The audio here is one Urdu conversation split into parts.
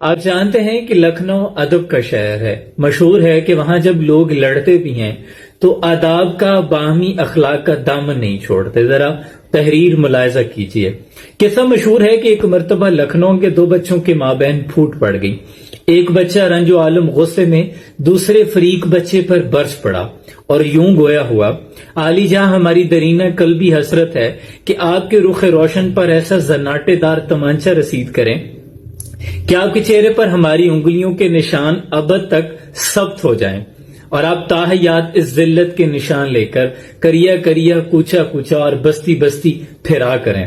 آپ جانتے ہیں کہ لکھنؤ ادب کا شہر ہے، مشہور ہے کہ وہاں جب لوگ لڑتے بھی ہیں تو آداب کا باہمی اخلاق کا دامن نہیں چھوڑتے۔ ذرا تحریر ملاحظہ کیجئے۔ قصہ مشہور ہے کہ ایک مرتبہ لکھنؤ کے دو بچوں کے مابین پھوٹ پڑ گئی۔ ایک بچہ رنج و عالم غصے میں دوسرے فریق بچے پر برس پڑا اور یوں گویا ہوا، عالی جاں ہماری درینہ قلبی حسرت ہے کہ آپ کے رخ روشن پر ایسا زناٹے دار تمانچہ رسید کریں کہ آپ کے چہرے پر ہماری انگلیوں کے نشان ابد تک ثبت ہو جائیں اور آپ تاحیات اس ذلت کے نشان لے کر کریا کریا کوچا کوچا اور بستی بستی پھرا کریں۔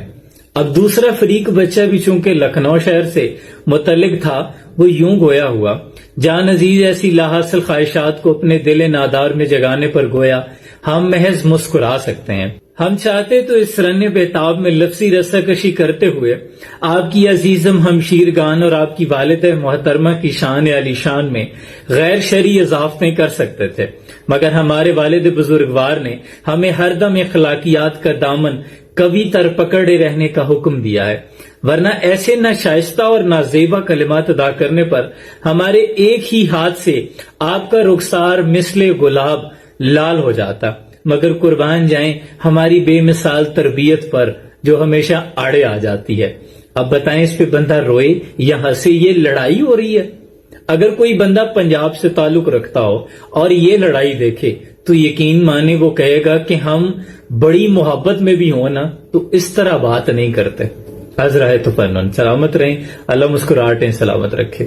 اب دوسرا فریق بچہ بھی چونکہ لکھنؤ شہر سے متعلق تھا، وہ یوں گویا ہوا، جان عزیز ایسی لاحاصل خواہشات کو اپنے دل نادار میں جگانے پر گویا ہم محض مسکرا سکتے ہیں۔ ہم چاہتے تو اس رن بیتاب میں لفظی رسہ کشی کرتے ہوئے آپ کی عزیزم ہمشیر گان اور آپ کی والد محترمہ کی شان علی شان میں غیر شرعی اضافتیں کر سکتے تھے، مگر ہمارے والد بزرگوار نے ہمیں ہر دم اخلاقیات کا دامن کبھی تر پکڑے رہنے کا حکم دیا ہے، ورنہ ایسے نہ شائستہ اور نہ زیبا کلمات ادا کرنے پر ہمارے ایک ہی ہاتھ سے آپ کا رخسار مثل گلاب لال ہو جاتا۔ مگر قربان جائیں ہماری بے مثال تربیت پر جو ہمیشہ آڑے آ جاتی ہے۔ اب بتائیں اس پہ بندہ روئے یا ہنسے؟ یہ لڑائی ہو رہی ہے۔ اگر کوئی بندہ پنجاب سے تعلق رکھتا ہو اور یہ لڑائی دیکھے تو یقین مانے وہ کہے گا کہ ہم بڑی محبت میں بھی ہوں نا تو اس طرح بات نہیں کرتے۔ حضرائے تو فنن، سلامت رہیں، اللہ مسکراہٹیں سلامت رکھے۔